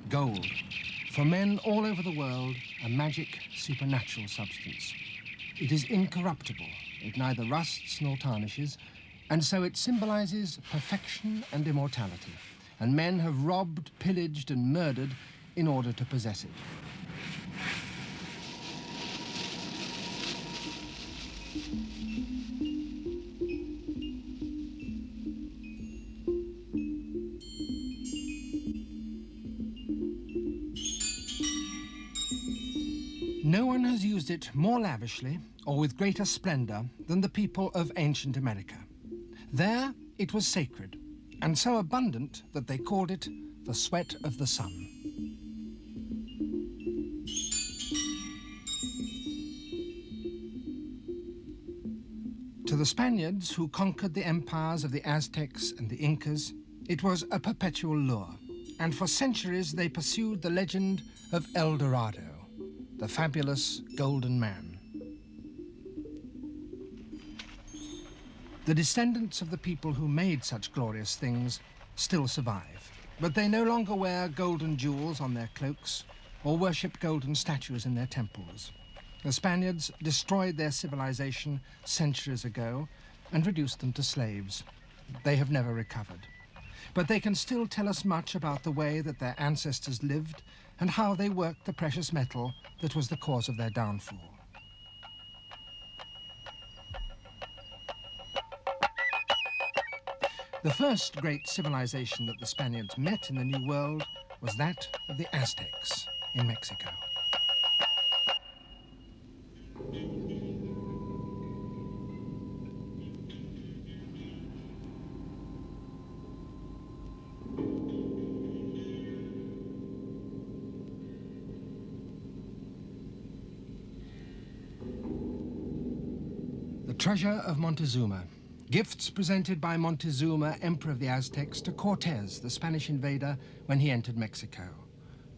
Gold, for men all over the world, a magic, supernatural substance. It is incorruptible, it neither rusts nor tarnishes, and so it symbolizes perfection and immortality. And men have robbed, pillaged, and murdered in order to possess it. No one has used it more lavishly or with greater splendor than the people of ancient America. There, it was sacred, and so abundant that they called it the sweat of the sun. To the Spaniards who conquered the empires of the Aztecs and the Incas, it was a perpetual lure, and for centuries they pursued the legend of El Dorado, the fabulous golden man. The descendants of the people who made such glorious things still survive, but they no longer wear golden jewels on their cloaks or worship golden statues in their temples. The Spaniards destroyed their civilization centuries ago and reduced them to slaves. They have never recovered. But they can still tell us much about the way that their ancestors lived and how they worked the precious metal that was the cause of their downfall. The first great civilization that the Spaniards met in the New World was that of the Aztecs in Mexico. The treasure of Montezuma. Gifts presented by Montezuma, Emperor of the Aztecs, to Cortez, the Spanish invader, when he entered Mexico.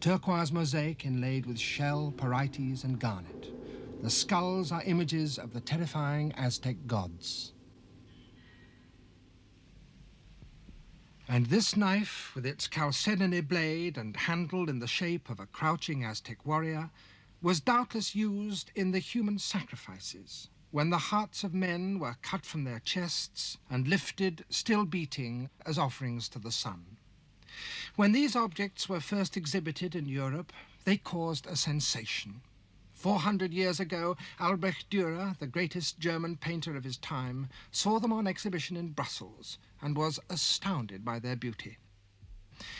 Turquoise mosaic inlaid with shell, parites, and garnet. The skulls are images of the terrifying Aztec gods. And this knife, with its chalcedony blade and handled in the shape of a crouching Aztec warrior, was doubtless used in the human sacrifices, when the hearts of men were cut from their chests and lifted, still beating, as offerings to the sun. When these objects were first exhibited in Europe, they caused a sensation. 400 years ago, Albrecht Dürer, the greatest German painter of his time, saw them on exhibition in Brussels and was astounded by their beauty.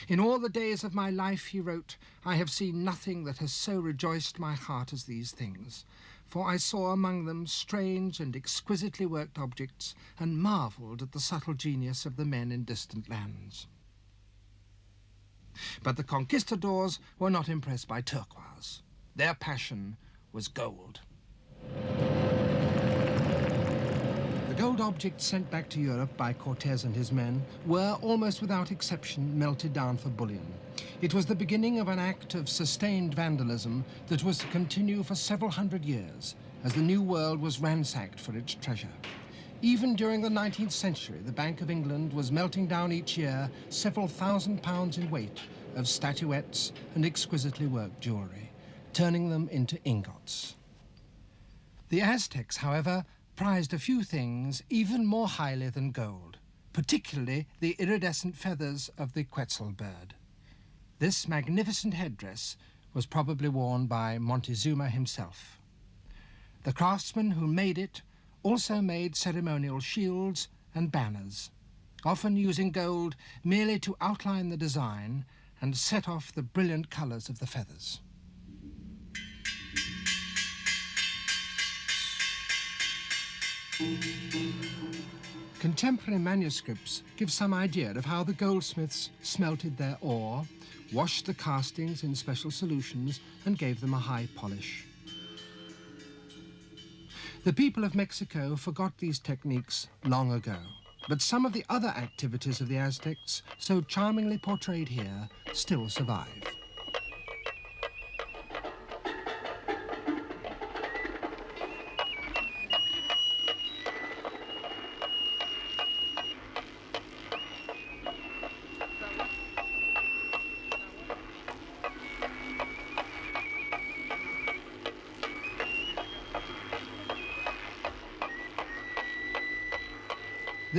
In all the days of my life, he wrote, I have seen nothing that has so rejoiced my heart as these things. For I saw among them strange and exquisitely worked objects, and marvelled at the subtle genius of the men in distant lands. But the conquistadors were not impressed by turquoise. Their passion was gold. The gold objects sent back to Europe by Cortez and his men were, almost without exception, melted down for bullion. It was the beginning of an act of sustained vandalism that was to continue for several hundred years as the New World was ransacked for its treasure. Even during the 19th century, the Bank of England was melting down each year several thousand pounds in weight of statuettes and exquisitely worked jewelry, turning them into ingots. The Aztecs, however, prized a few things even more highly than gold, particularly the iridescent feathers of the quetzal bird. This magnificent headdress was probably worn by Montezuma himself. The craftsmen who made it also made ceremonial shields and banners, often using gold merely to outline the design and set off the brilliant colors of the feathers. Contemporary manuscripts give some idea of how the goldsmiths smelted their ore, washed the castings in special solutions, and gave them a high polish. The people of Mexico forgot these techniques long ago, but some of the other activities of the Aztecs, so charmingly portrayed here, still survive.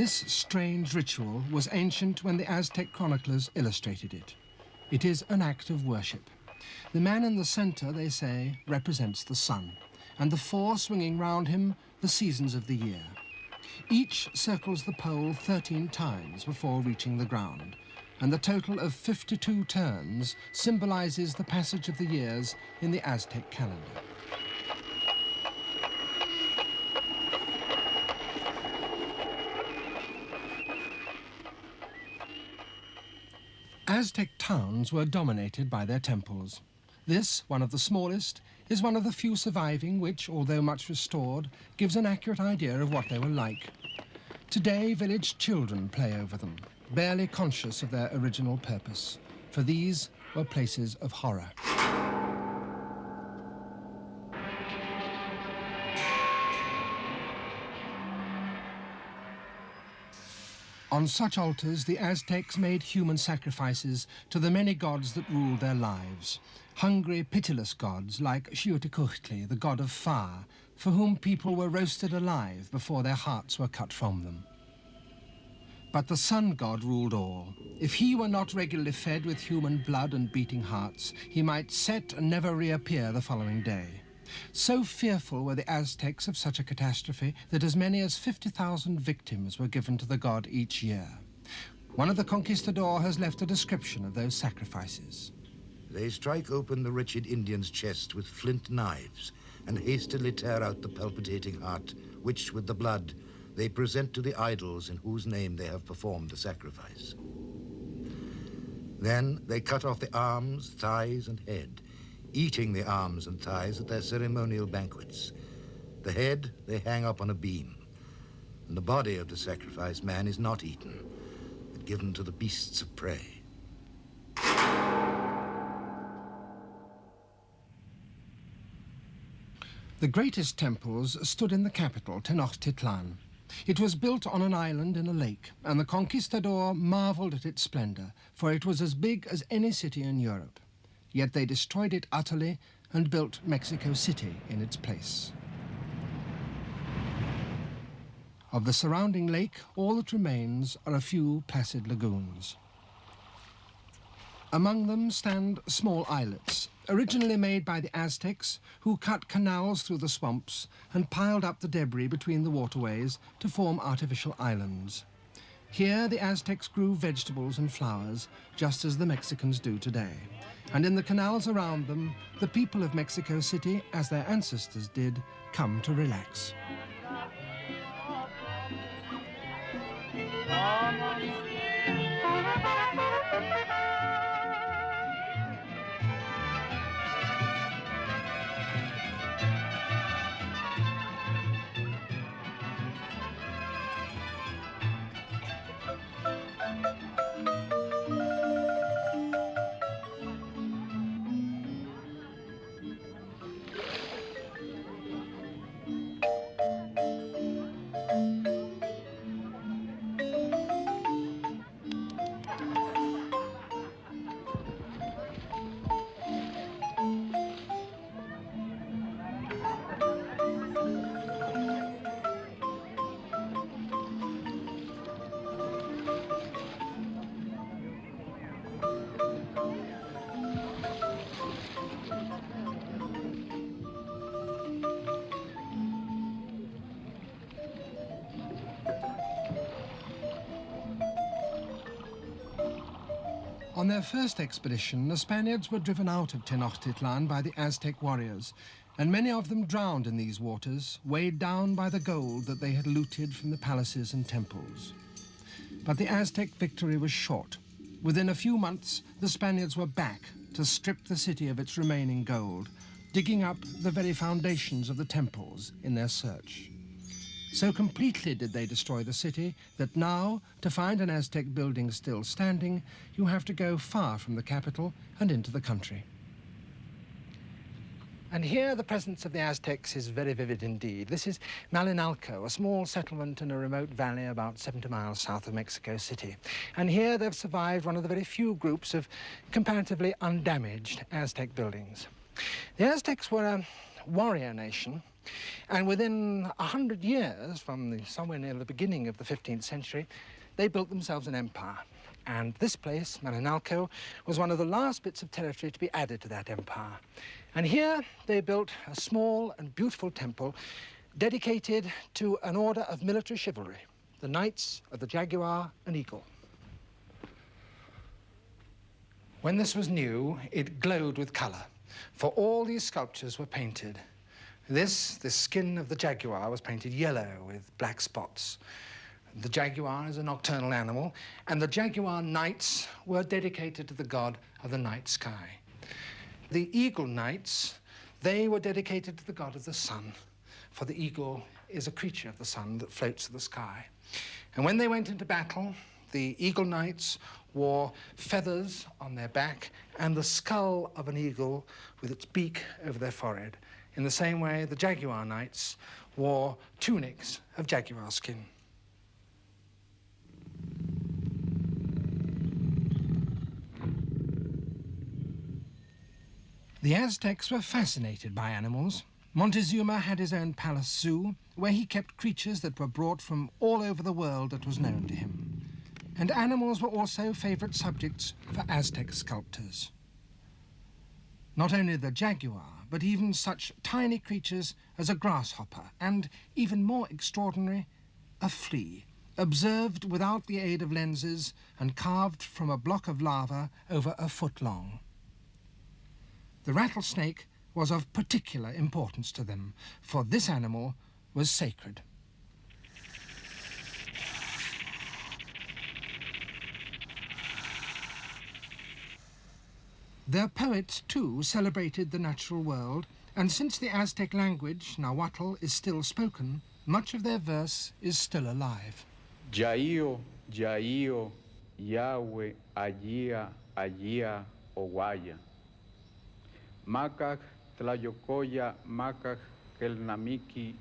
This strange ritual was ancient when the Aztec chroniclers illustrated it. It is an act of worship. The man in the center, they say, represents the sun, and the four swinging round him the seasons of the year. Each circles the pole 13 times before reaching the ground, and the total of 52 turns symbolizes the passage of the years in the Aztec calendar. Aztec towns were dominated by their temples. This, one of the smallest, is one of the few surviving which, although much restored, gives an accurate idea of what they were like. Today, village children play over them, barely conscious of their original purpose, for these were places of horror. On such altars, the Aztecs made human sacrifices to the many gods that ruled their lives. Hungry, pitiless gods like Xiuhtecuhtli, the god of fire, for whom people were roasted alive before their hearts were cut from them. But the sun god ruled all. If he were not regularly fed with human blood and beating hearts, he might set and never reappear the following day. So fearful were the Aztecs of such a catastrophe that as many as 50,000 victims were given to the god each year. One of the conquistadors has left a description of those sacrifices. They strike open the wretched Indian's chest with flint knives and hastily tear out the palpitating heart, which, with the blood, they present to the idols in whose name they have performed the sacrifice. Then they cut off the arms, thighs, and head, eating the arms and thighs at their ceremonial banquets. The head they hang up on a beam, and the body of the sacrificed man is not eaten, but given to the beasts of prey. The greatest temples stood in the capital, Tenochtitlan. It was built on an island in a lake, and the conquistador marveled at its splendor, for it was as big as any city in Europe. Yet they destroyed it utterly and built Mexico City in its place. Of the surrounding lake, all that remains are a few placid lagoons. Among them stand small islets, originally made by the Aztecs, who cut canals through the swamps and piled up the debris between the waterways to form artificial islands. Here the Aztecs grew vegetables and flowers, just as the Mexicans do today. And in the canals around them, the people of Mexico City, as their ancestors did, come to relax. On their first expedition, the Spaniards were driven out of Tenochtitlan by the Aztec warriors, and many of them drowned in these waters, weighed down by the gold that they had looted from the palaces and temples. But the Aztec victory was short. Within a few months, the Spaniards were back to strip the city of its remaining gold, digging up the very foundations of the temples in their search. So completely did they destroy the city that now, to find an Aztec building still standing, you have to go far from the capital and into the country. And here the presence of the Aztecs is very vivid indeed. This is Malinalco, a small settlement in a remote valley about 70 miles south of Mexico City. And here they've survived one of the very few groups of comparatively undamaged Aztec buildings. The Aztecs were a warrior nation, And within 100 years, from somewhere near the beginning of the 15th century, they built themselves an empire. And this place, Malinalco, was one of the last bits of territory to be added to that empire. And here they built a small and beautiful temple dedicated to an order of military chivalry, the Knights of the Jaguar and Eagle. When this was new, it glowed with color, for all these sculptures were painted. The skin of the jaguar was painted yellow with black spots. The jaguar is a nocturnal animal, and the jaguar knights were dedicated to the god of the night sky. The eagle knights, they were dedicated to the god of the sun, for the eagle is a creature of the sun that floats in the sky. And when they went into battle, the eagle knights wore feathers on their back and the skull of an eagle with its beak over their forehead. In the same way, the jaguar knights wore tunics of jaguar skin. The Aztecs were fascinated by animals. Montezuma had his own palace zoo, where he kept creatures that were brought from all over the world that was known to him. And animals were also favorite subjects for Aztec sculptors. Not only the jaguar, but even such tiny creatures as a grasshopper, and, even more extraordinary, a flea, observed without the aid of lenses and carved from a block of lava over a foot long. The rattlesnake was of particular importance to them, for this animal was sacred. Their poets, too, celebrated the natural world, and since the Aztec language, Nahuatl, is still spoken, much of their verse is still alive. Yaio, Yaio, Yahweh, Ayia, Ayia, Owaya. Macaj, Tlayocoya, Macaj, Kelnamiki,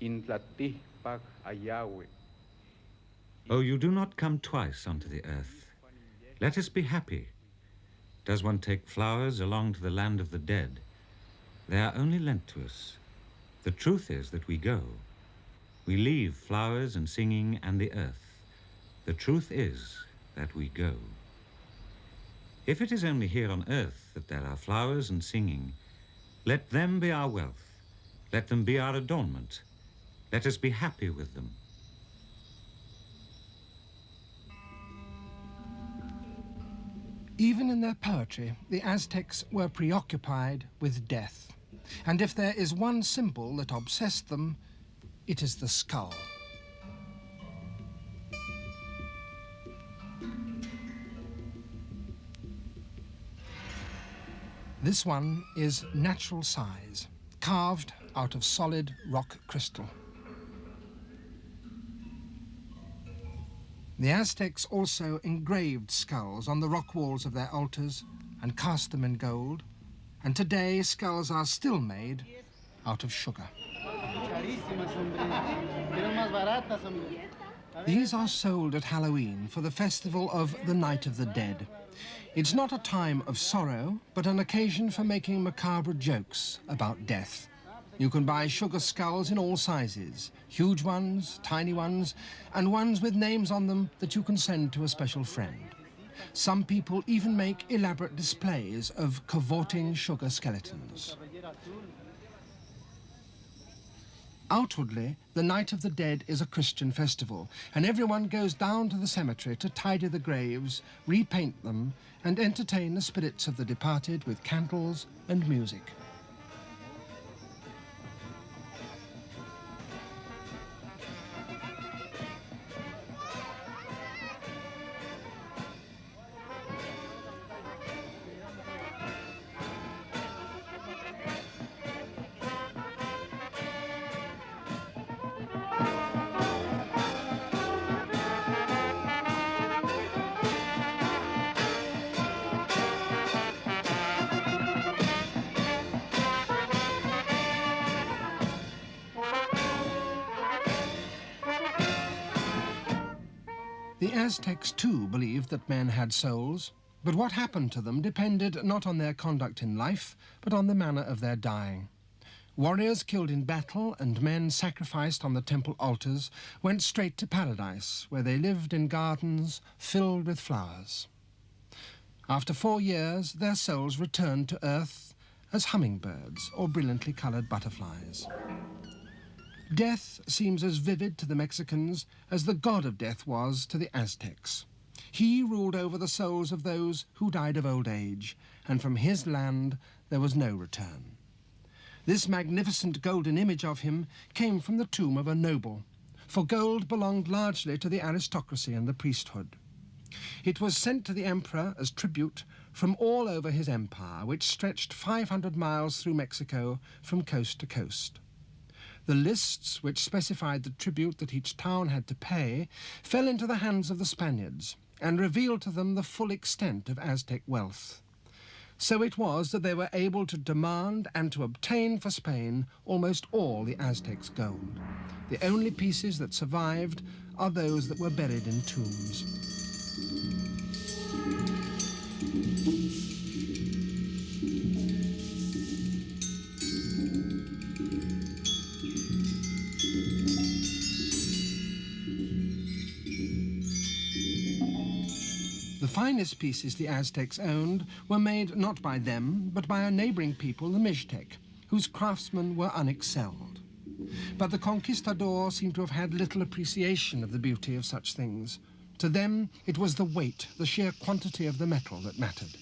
Intlatihpaj, Ayawe. Oh, you do not come twice onto the earth. Let us be happy. Does one take flowers along to the land of the dead? They are only lent to us. The truth is that we go. We leave flowers and singing and the earth. The truth is that we go. If it is only here on earth that there are flowers and singing, let them be our wealth. Let them be our adornment. Let us be happy with them. Even in their poetry, the Aztecs were preoccupied with death. And if there is one symbol that obsessed them, it is the skull. This one is natural size, carved out of solid rock crystal. The Aztecs also engraved skulls on the rock walls of their altars and cast them in gold, and today skulls are still made out of sugar. These are sold at Halloween for the festival of the Night of the Dead. It's not a time of sorrow, but an occasion for making macabre jokes about death. You can buy sugar skulls in all sizes, huge ones, tiny ones, and ones with names on them that you can send to a special friend. Some people even make elaborate displays of cavorting sugar skeletons. Outwardly, the Night of the Dead is a Christian festival, and everyone goes down to the cemetery to tidy the graves, repaint them, and entertain the spirits of the departed with candles and music. The Aztecs, too, believed that men had souls, but what happened to them depended not on their conduct in life, but on the manner of their dying. Warriors killed in battle and men sacrificed on the temple altars went straight to paradise, where they lived in gardens filled with flowers. After 4 years, their souls returned to Earth as hummingbirds or brilliantly colored butterflies. Death seems as vivid to the Mexicans as the god of death was to the Aztecs. He ruled over the souls of those who died of old age, and from his land there was no return. This magnificent golden image of him came from the tomb of a noble, for gold belonged largely to the aristocracy and the priesthood. It was sent to the emperor as tribute from all over his empire, which stretched 500 miles through Mexico from coast to coast. The lists which specified the tribute that each town had to pay fell into the hands of the Spaniards and revealed to them the full extent of Aztec wealth. So it was that they were able to demand and to obtain for Spain almost all the Aztecs' gold. The only pieces that survived are those that were buried in tombs. The finest pieces the Aztecs owned were made not by them, but by a neighboring people, the Mixtec, whose craftsmen were unexcelled. But the conquistadors seem to have had little appreciation of the beauty of such things. To them, it was the weight, the sheer quantity of the metal that mattered.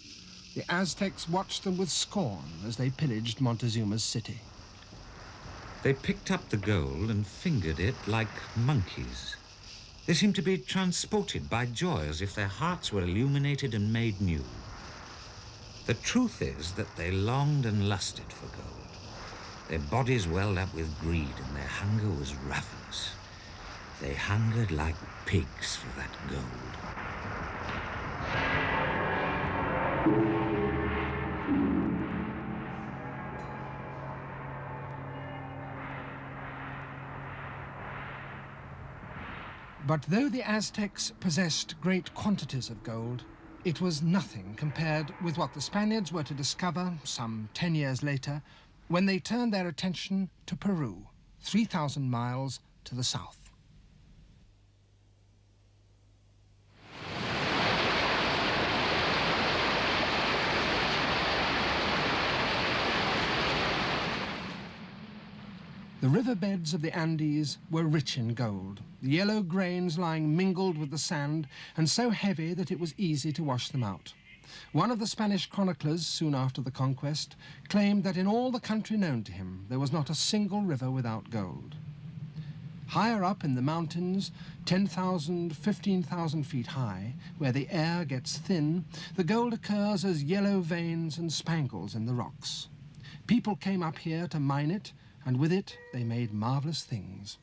The Aztecs watched them with scorn as they pillaged Montezuma's city. They picked up the gold and fingered it like monkeys. They seemed to be transported by joy as if their hearts were illuminated and made new. The truth is that they longed and lusted for gold. Their bodies welled up with greed and their hunger was ravenous. They hungered like pigs for that gold. But though the Aztecs possessed great quantities of gold, it was nothing compared with what the Spaniards were to discover some 10 years later when they turned their attention to Peru, 3,000 miles to the south. The riverbeds of the Andes were rich in gold, the yellow grains lying mingled with the sand and so heavy that it was easy to wash them out. One of the Spanish chroniclers, soon after the conquest, claimed that in all the country known to him, there was not a single river without gold. Higher up in the mountains, 10,000, 15,000 feet high, where the air gets thin, the gold occurs as yellow veins and spangles in the rocks. People came up here to mine it, and with it they made marvelous things.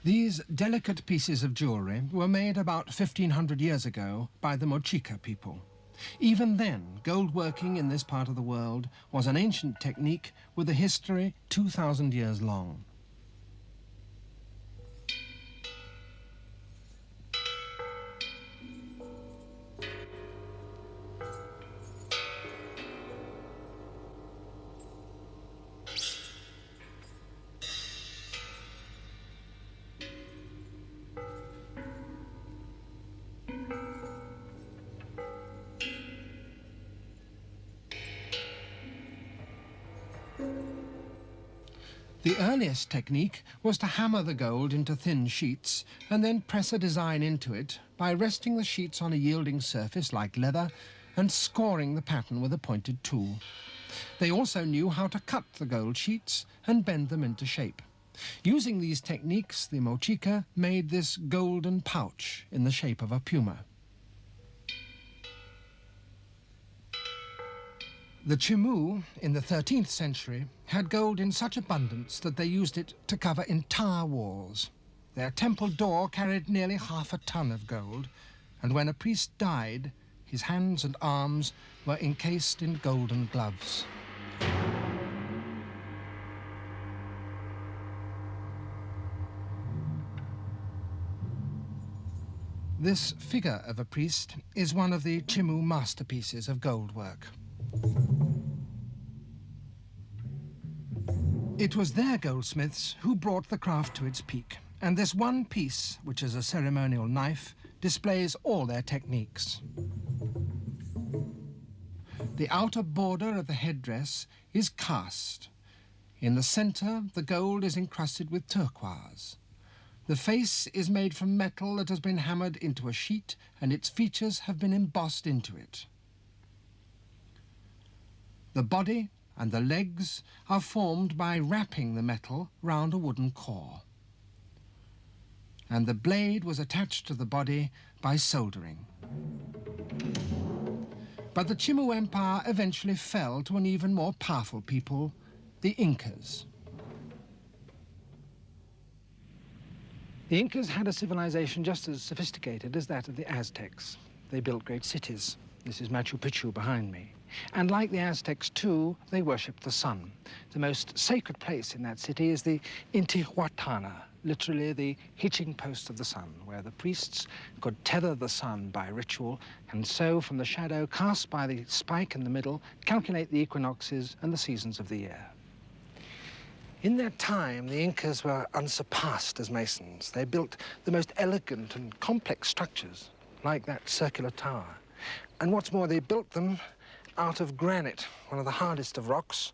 These delicate pieces of jewelry were made about 1,500 years ago by the Mochica people. Even then, gold working in this part of the world was an ancient technique with a history 2,000 years long. The earliest technique was to hammer the gold into thin sheets and then press a design into it by resting the sheets on a yielding surface like leather and scoring the pattern with a pointed tool. They also knew how to cut the gold sheets and bend them into shape. Using these techniques, the Mochica made this golden pouch in the shape of a puma. The Chimu, in the 13th century, had gold in such abundance that they used it to cover entire walls. Their temple door carried nearly half a ton of gold, and when a priest died, his hands and arms were encased in golden gloves. This figure of a priest is one of the Chimu masterpieces of gold work. It was their goldsmiths who brought the craft to its peak, and this one piece, which is a ceremonial knife, displays all their techniques. The outer border of the headdress is cast. In the center, the gold is encrusted with turquoise. The face is made from metal that has been hammered into a sheet, and its features have been embossed into it. The body and the legs are formed by wrapping the metal round a wooden core. And the blade was attached to the body by soldering. But the Chimu Empire eventually fell to an even more powerful people, the Incas. The Incas had a civilization just as sophisticated as that of the Aztecs. They built great cities. This is Machu Picchu behind me. And like the Aztecs too, they worshipped the sun. The most sacred place in that city is the Intihuatana, literally the hitching post of the sun, where the priests could tether the sun by ritual, and so from the shadow cast by the spike in the middle, calculate the equinoxes and the seasons of the year. In that time, the Incas were unsurpassed as masons. They built the most elegant and complex structures, like that circular tower. And what's more, they built them out of granite, one of the hardest of rocks.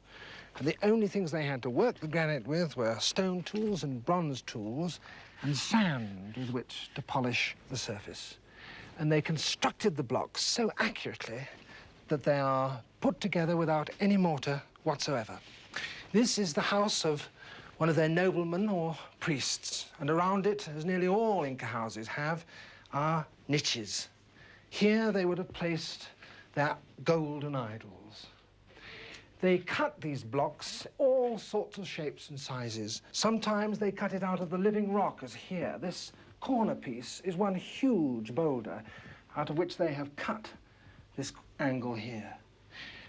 And the only things they had to work the granite with were stone tools and bronze tools and sand with which to polish the surface. And they constructed the blocks so accurately that they are put together without any mortar whatsoever. This is the house of one of their noblemen or priests, and around it, as nearly all Inca houses have, are niches. Here they would have placed their golden idols. They cut these blocks all sorts of shapes and sizes. Sometimes they cut it out of the living rock, as here. This corner piece is one huge boulder out of which they have cut this angle here.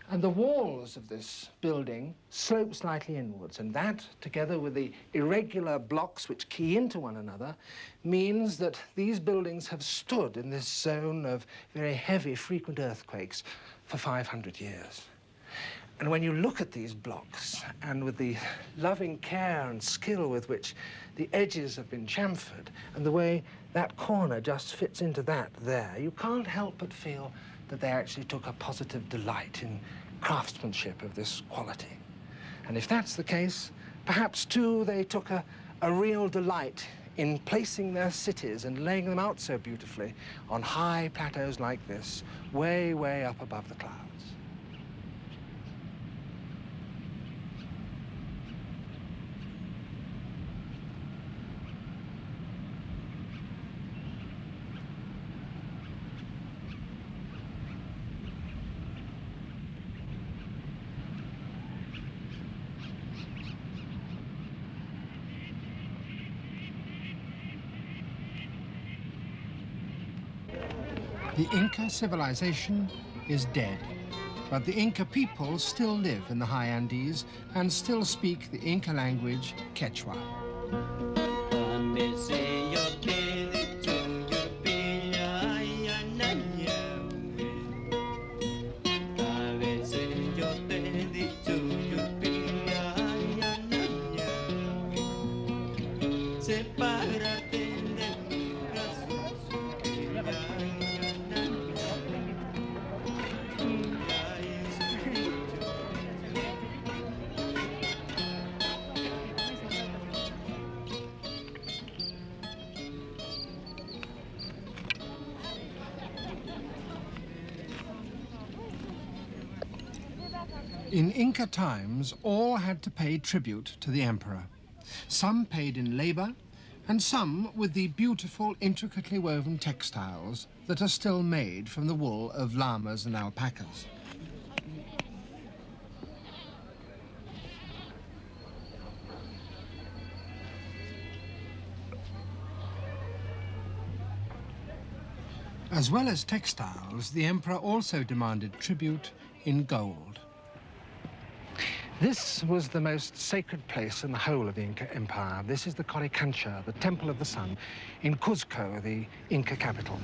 And the walls of this building slope slightly inwards, and that, together with the irregular blocks which key into one another, means that these buildings have stood in this zone of very heavy, frequent earthquakes for 500 years. And when you look at these blocks, and with the loving care and skill with which the edges have been chamfered, and the way that corner just fits into that there, you can't help but feel that they actually took a positive delight in craftsmanship of this quality. And if that's the case, perhaps, too, they took a real delight in placing their cities and laying them out so beautifully on high plateaus like this, way, way up above the clouds. The Inca civilization is dead, but the Inca people still live in the high Andes and still speak the Inca language, Quechua. In Inca times, all had to pay tribute to the emperor. Some paid in labor, and some with the beautiful, intricately woven textiles that are still made from the wool of llamas and alpacas. As well as textiles, the emperor also demanded tribute in gold. This was the most sacred place in the whole of the Inca Empire. This is the Coricancha, the Temple of the Sun, in Cuzco, the Inca capital.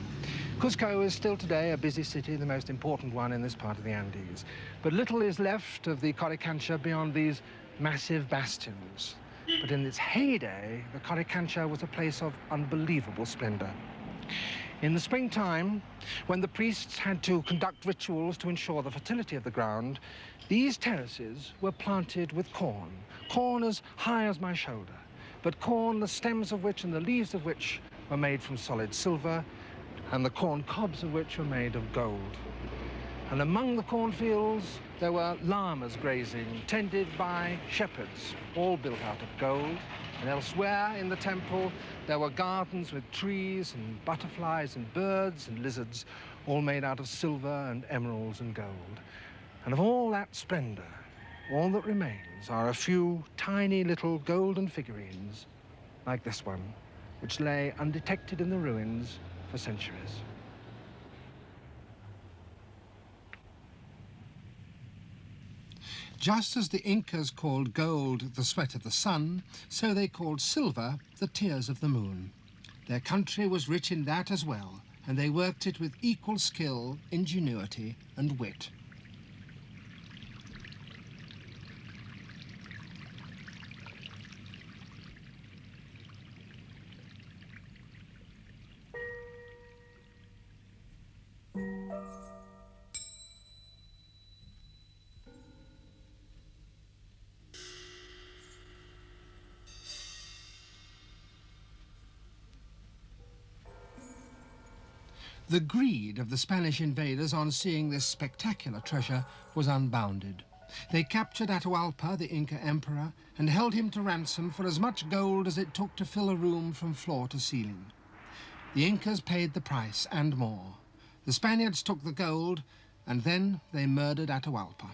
Cuzco is still today a busy city, the most important one in this part of the Andes. But little is left of the Coricancha beyond these massive bastions. But in its heyday, the Coricancha was a place of unbelievable splendor. In the springtime, when the priests had to conduct rituals to ensure the fertility of the ground, these terraces were planted with corn, corn as high as my shoulder, but corn the stems of which and the leaves of which were made from solid silver, and the corn cobs of which were made of gold. And among the cornfields, there were llamas grazing, tended by shepherds, all built out of gold. And elsewhere in the temple, there were gardens with trees and butterflies and birds and lizards, all made out of silver and emeralds and gold. And of all that splendor, all that remains are a few tiny little golden figurines, like this one, which lay undetected in the ruins for centuries. Just as the Incas called gold the sweat of the sun, so they called silver the tears of the moon. Their country was rich in that as well, and they worked it with equal skill, ingenuity, and wit. The greed of the Spanish invaders on seeing this spectacular treasure was unbounded. They captured Atahualpa, the Inca emperor, and held him to ransom for as much gold as it took to fill a room from floor to ceiling. The Incas paid the price and more. The Spaniards took the gold, and then they murdered Atahualpa.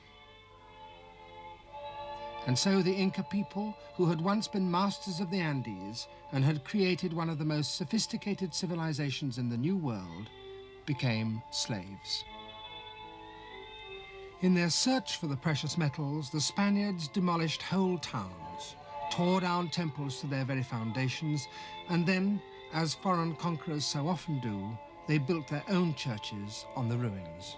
And so the Inca people, who had once been masters of the Andes and had created one of the most sophisticated civilizations in the New World, became slaves. In their search for the precious metals, the Spaniards demolished whole towns, tore down temples to their very foundations, and then, as foreign conquerors so often do, they built their own churches on the ruins.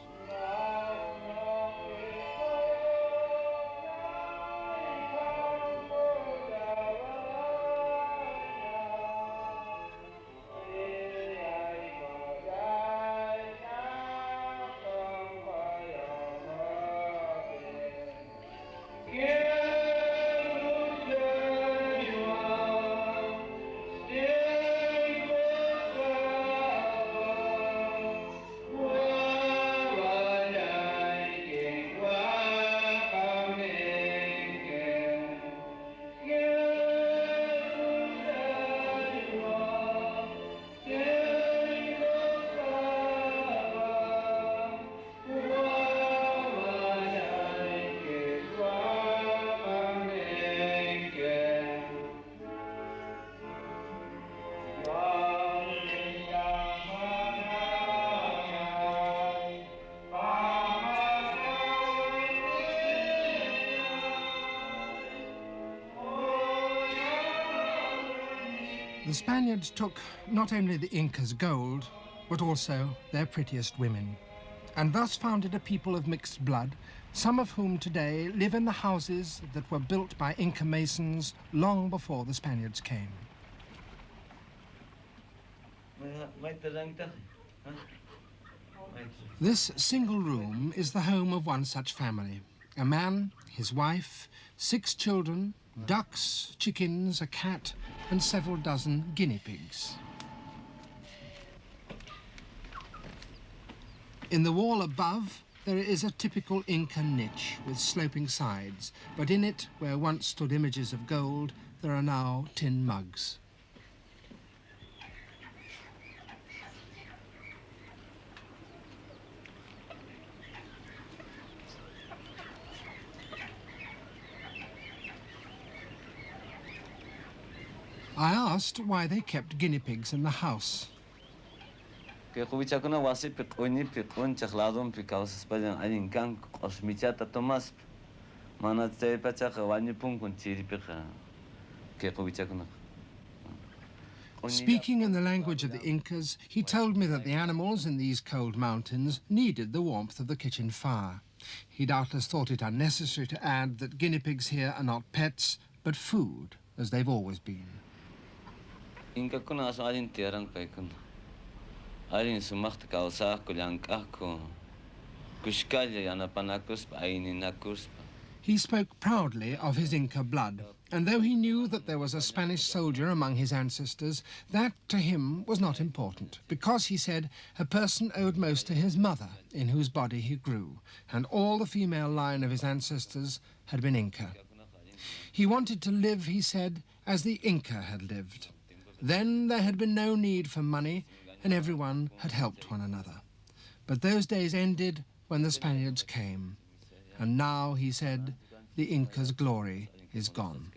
The Spaniards took not only the Incas' gold, but also their prettiest women, and thus founded a people of mixed blood, some of whom today live in the houses that were built by Inca masons long before the Spaniards came. This single room is the home of one such family. A man, his wife, 6 children, ducks, chickens, a cat, and several dozen guinea pigs. In the wall above, there is a typical Inca niche with sloping sides, but in it, where once stood images of gold, there are now tin mugs. I asked why they kept guinea pigs in the house. The Speaking in the language of the Incas, he told me that the animals in these cold mountains needed the warmth of the kitchen fire. He doubtless thought it unnecessary to add that guinea pigs here are not pets, but food, as they've always been. Inca kuna arin tiarang paikun. Arin sumacht kausa kuliankako. Kushkalya yanapanakuspa aininakuspa. He spoke proudly of his Inca blood, and though he knew that there was a Spanish soldier among his ancestors, that to him was not important, because, he said, a person owed most to his mother, in whose body he grew, and all the female line of his ancestors had been Inca. He wanted to live, he said, as the Inca had lived. Then there had been no need for money, and everyone had helped one another. But those days ended when the Spaniards came. And now, he said, the Inca's glory is gone.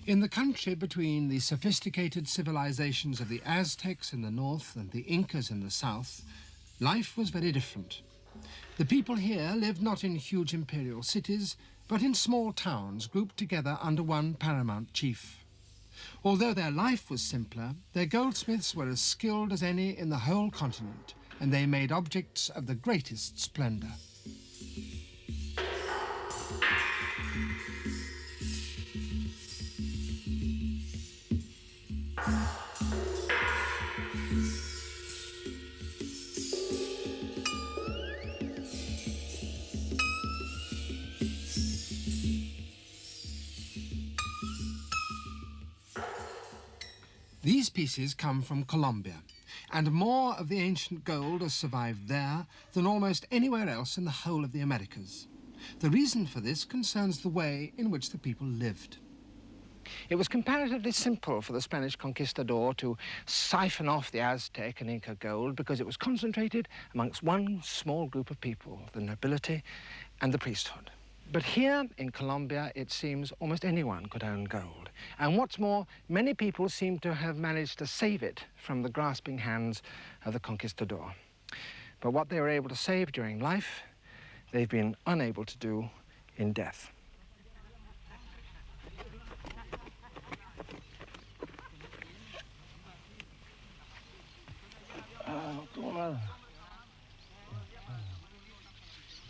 In the country between the sophisticated civilizations of the Aztecs in the north and the Incas in the south, life was very different. The people here lived not in huge imperial cities, but in small towns grouped together under one paramount chief. Although their life was simpler, their goldsmiths were as skilled as any in the whole continent, and they made objects of the greatest splendor. These pieces come from Colombia, and more of the ancient gold has survived there than almost anywhere else in the whole of the Americas. The reason for this concerns the way in which the people lived. It was comparatively simple for the Spanish conquistador to siphon off the Aztec and Inca gold because it was concentrated amongst one small group of people, the nobility and the priesthood. But here in Colombia, it seems almost anyone could own gold. And what's more, many people seem to have managed to save it from the grasping hands of the conquistador. But what they were able to save during life, they've been unable to do in death.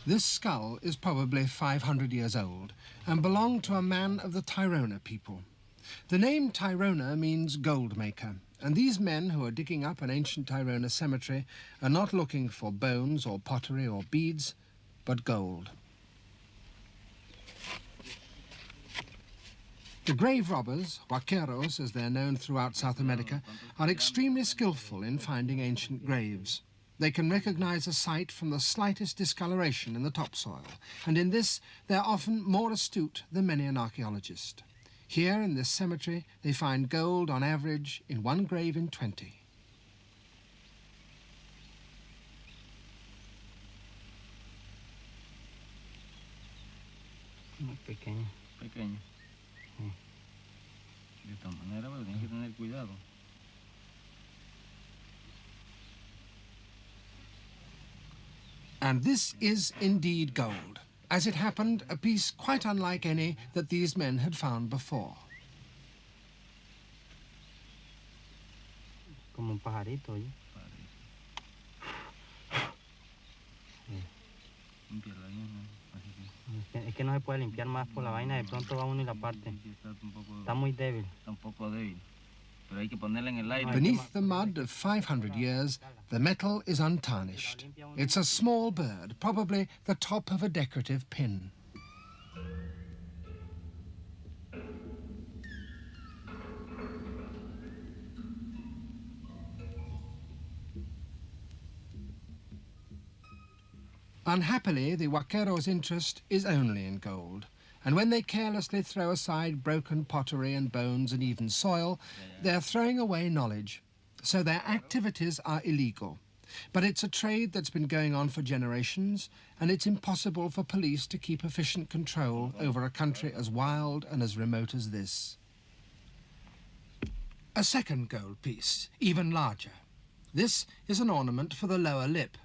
This skull is probably 500 years old and belonged to a man of the Tairona people. The name Tairona means gold maker, and these men who are digging up an ancient Tairona cemetery are not looking for bones or pottery or beads, but gold. The grave robbers, huaqueros as they're known throughout South America, are extremely skillful in finding ancient graves. They can recognize a site from the slightest discoloration in the topsoil, and in this they're often more astute than many an archaeologist. Here in this cemetery they find gold on average in one grave in 20. Muy pequeño. Pequeño. Sí. De esta manera, pero tienes que tener cuidado. And this is indeed gold. As it happened, a piece quite unlike any that these men had found before. Como un pajarito, ¿oye? Limpiarla bien, es que no se puede limpiar más por la vaina, de pronto va uno y la parte. Está muy débil. Está un poco débil. Pero hay que ponerla en el aire. Beneath the mud of 500 years, the metal is untarnished. It's a small bird, probably the top of a decorative pin. Unhappily, the huaquero's interest is only in gold. And when they carelessly throw aside broken pottery and bones and even soil, they're throwing away knowledge. So their activities are illegal. But it's a trade that's been going on for generations, and it's impossible for police to keep efficient control over a country as wild and as remote as this. A second gold piece, even larger. This is an ornament for the lower lip.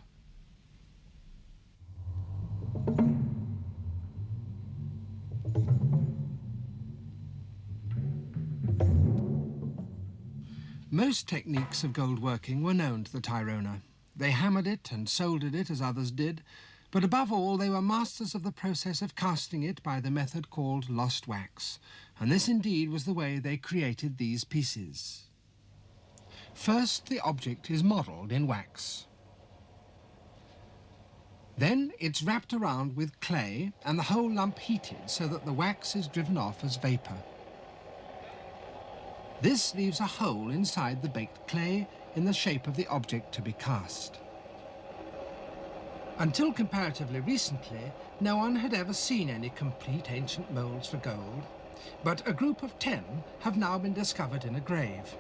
Most techniques of gold working were known to the Tirona. They hammered it and soldered it as others did, but above all they were masters of the process of casting it by the method called lost wax, and this indeed was the way they created these pieces. First, the object is modelled in wax. Then it's wrapped around with clay and the whole lump heated so that the wax is driven off as vapour. This leaves a hole inside the baked clay in the shape of the object to be cast. Until comparatively recently, no one had ever seen any complete ancient moulds for gold, but a group of 10 have now been discovered in a grave.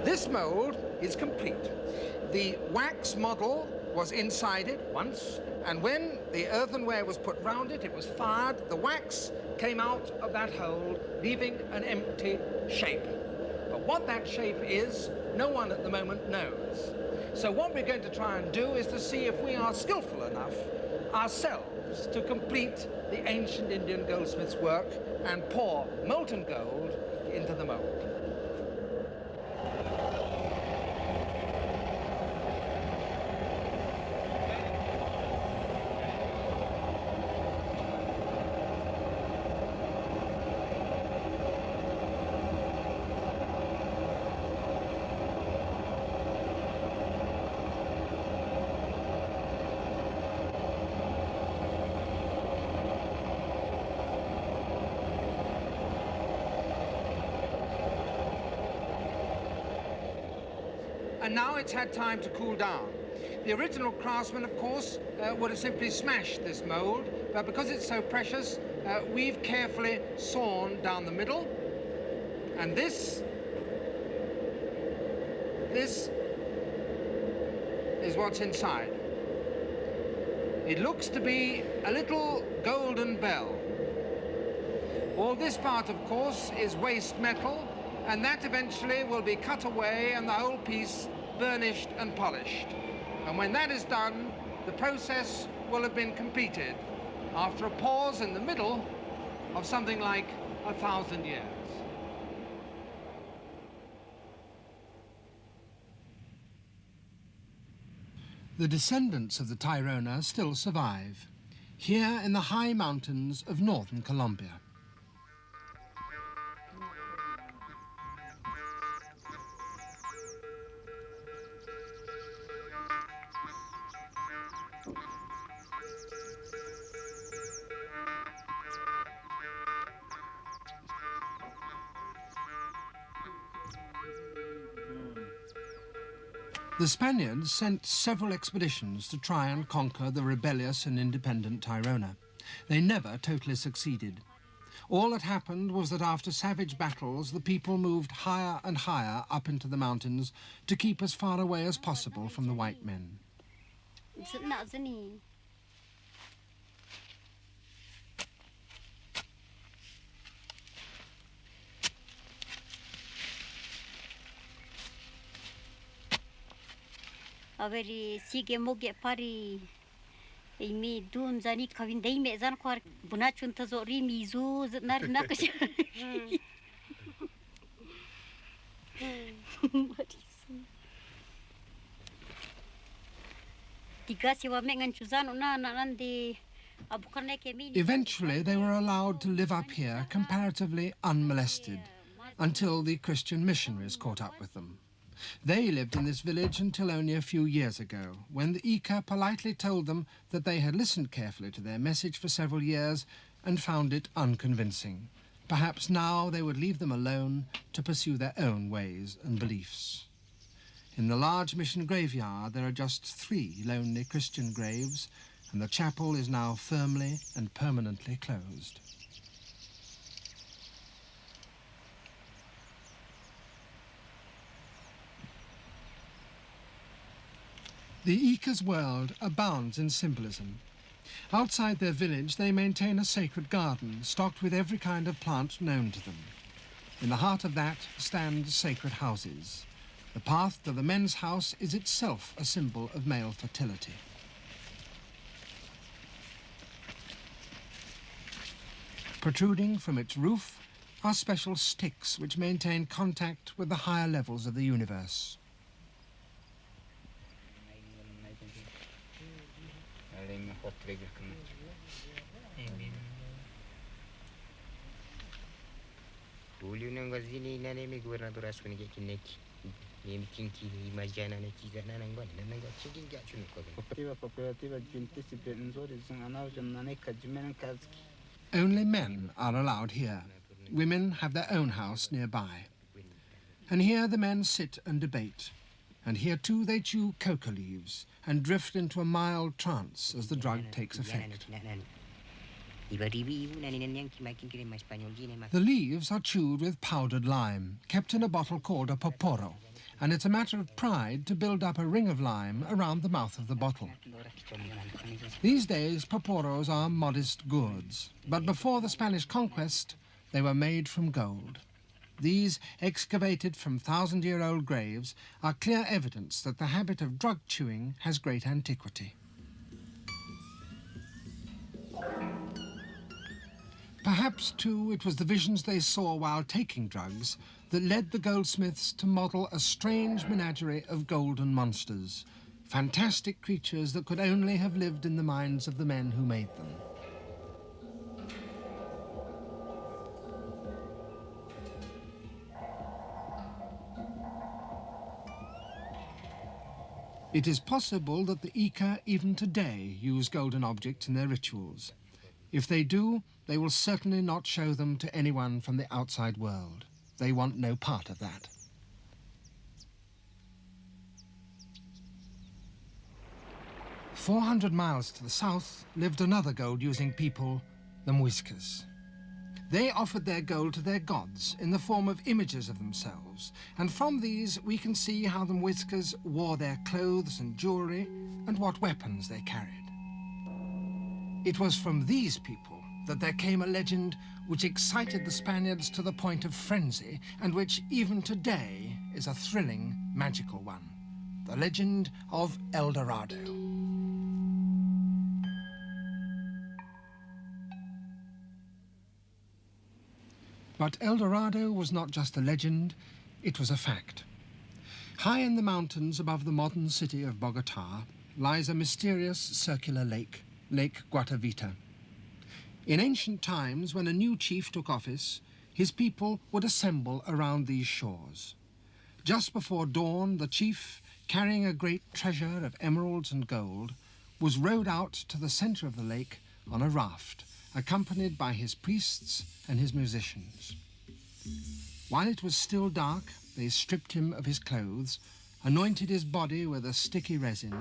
This mould is complete. The wax model was inside it once, and when the earthenware was put round it, it was fired, the wax came out of that hole, leaving an empty shape. But what that shape is, no one at the moment knows. So what we're going to try and do is to see if we are skillful enough ourselves to complete the ancient Indian goldsmith's work and pour molten gold into the mould. And now it's had time to cool down. The original craftsman, of course, would have simply smashed this mould, but because it's so precious, we've carefully sawn down the middle, and this is what's inside. It looks to be a little golden bell. All this part, of course, is waste metal, and that eventually will be cut away and the whole piece burnished and polished. And when that is done, the process will have been completed after a pause in the middle of something like 1,000 years. The descendants of the Tirona still survive, here in the high mountains of northern Colombia. The Spaniards sent several expeditions to try and conquer the rebellious and independent Tirona. They never totally succeeded. All that happened was that after savage battles, the people moved higher and higher up into the mountains to keep as far away as possible from the white men. Averi sige moge pari imi dun zani kavin dei me zan kwar bunachun tazori mizu nar nakash Eventually, they were allowed to live up here comparatively unmolested until the Christian missionaries caught up with them. They lived in this village until only a few years ago, when the Ica politely told them that they had listened carefully to their message for several years and found it unconvincing. Perhaps now they would leave them alone to pursue their own ways and beliefs. In the large mission graveyard, there are just 3 lonely Christian graves, and the chapel is now firmly and permanently closed. The Incas' world abounds in symbolism. Outside their village, they maintain a sacred garden stocked with every kind of plant known to them. In the heart of that stand sacred houses. The path to the men's house is itself a symbol of male fertility. Protruding from its roof are special sticks which maintain contact with the higher levels of the universe. Only men are allowed here. Women have their own house nearby. And here the men sit and debate. And here too they chew coca leaves and drift into a mild trance as the drug takes effect. The leaves are chewed with powdered lime, kept in a bottle called a poporo, and it's a matter of pride to build up a ring of lime around the mouth of the bottle. These days, poporos are modest gourds, but before the Spanish conquest, they were made from gold. These, excavated from thousand-year-old graves, are clear evidence that the habit of drug chewing has great antiquity. Perhaps, too, it was the visions they saw while taking drugs that led the goldsmiths to model a strange menagerie of golden monsters, fantastic creatures that could only have lived in the minds of the men who made them. It is possible that the Inca even today use golden objects in their rituals. If they do, they will certainly not show them to anyone from the outside world. They want no part of that. "400 miles to the south lived another gold-using people, the Muiscas. They offered their gold to their gods in the form of images of themselves, and from these we can see how the Muiscas wore their clothes and jewelry and what weapons they carried. It was from these people that there came a legend which excited the Spaniards to the point of frenzy, and which even today is a thrilling, magical one. The legend of El Dorado. But El Dorado was not just a legend, it was a fact. High in the mountains above the modern city of Bogota lies a mysterious circular lake, Lake Guatavita. In ancient times, when a new chief took office, his people would assemble around these shores. Just before dawn, the chief, carrying a great treasure of emeralds and gold, was rowed out to the center of the lake on a raft, accompanied by his priests and his musicians. While it was still dark, they stripped him of his clothes, anointed his body with a sticky resin,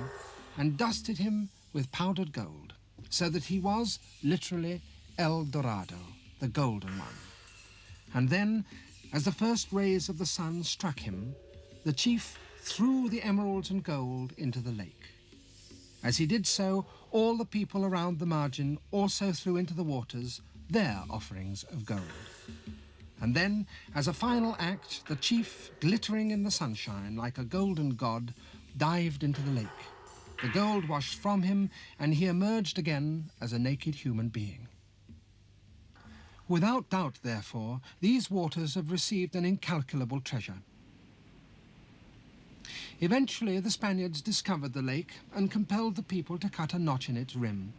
and dusted him with powdered gold, so that he was literally El Dorado, the golden one. And then, as the first rays of the sun struck him, the chief threw the emeralds and gold into the lake. As he did so, all the people around the margin also threw into the waters their offerings of gold. And then, as a final act, the chief, glittering in the sunshine like a golden god, dived into the lake. The gold washed from him, and he emerged again as a naked human being. Without doubt, therefore, these waters have received an incalculable treasure. Eventually, the Spaniards discovered the lake and compelled the people to cut a notch in its rim.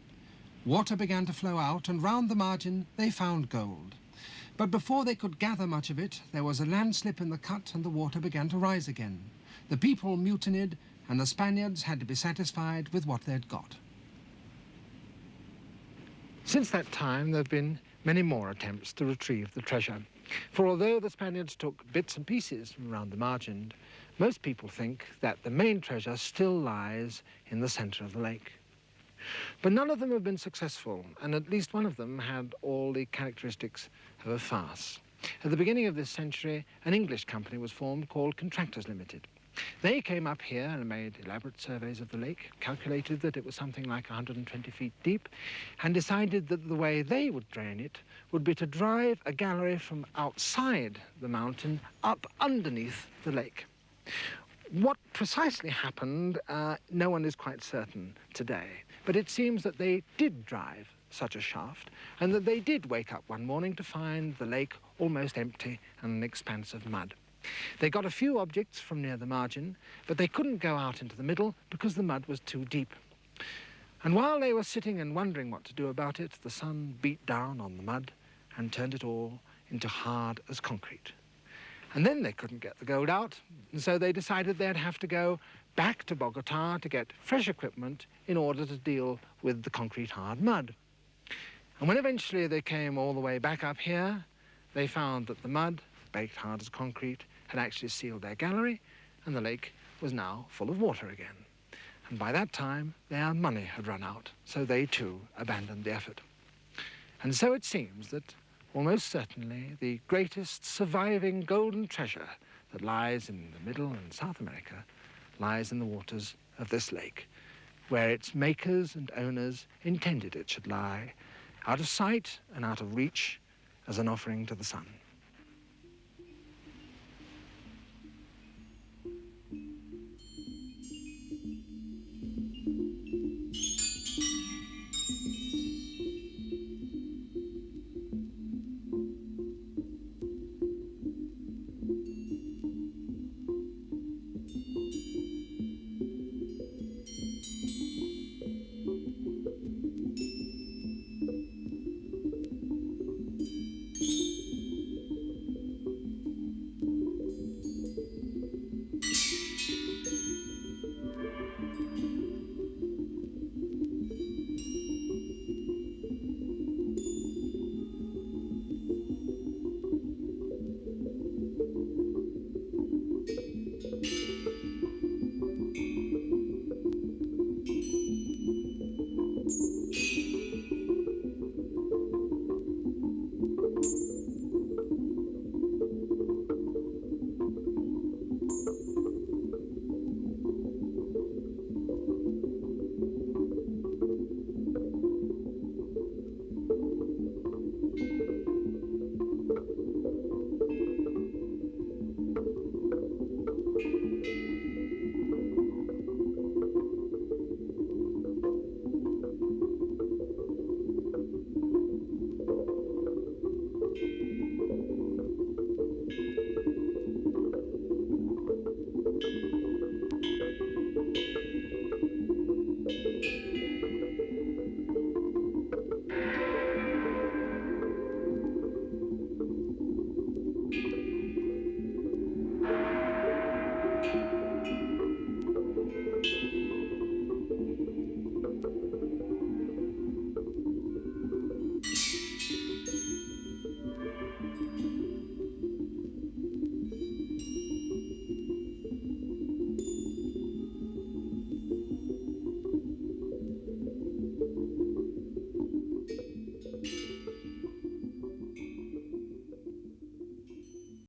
Water began to flow out, and round the margin they found gold. But before they could gather much of it, there was a landslip in the cut and the water began to rise again. The people mutinied, and the Spaniards had to be satisfied with what they'd got. Since that time, there have been many more attempts to retrieve the treasure. For although the Spaniards took bits and pieces from around the margin, most people think that the main treasure still lies in the center of the lake. But none of them have been successful, and at least one of them had all the characteristics of a farce. At the beginning of this century, an English company was formed called Contractors Limited. They came up here and made elaborate surveys of the lake, calculated that it was something like 120 feet deep, and decided that the way they would drain it would be to drive a gallery from outside the mountain up underneath the lake. What precisely happened, no one is quite certain today, but it seems that they did drive such a shaft, and that they did wake up one morning to find the lake almost empty and an expanse of mud. They got a few objects from near the margin, but they couldn't go out into the middle because the mud was too deep. And while they were sitting and wondering what to do about it, the sun beat down on the mud and turned it all into hard as concrete. And then they couldn't get the gold out, and so they decided they'd have to go back to Bogota to get fresh equipment in order to deal with the concrete hard mud. And when eventually they came all the way back up here, they found that the mud, baked hard as concrete, had actually sealed their gallery, and the lake was now full of water again. And by that time, their money had run out, so they too abandoned the effort. And so it seems that almost certainly the greatest surviving golden treasure that lies in the Middle and South America lies in the waters of this lake, where its makers and owners intended it should lie, out of sight and out of reach, as an offering to the sun.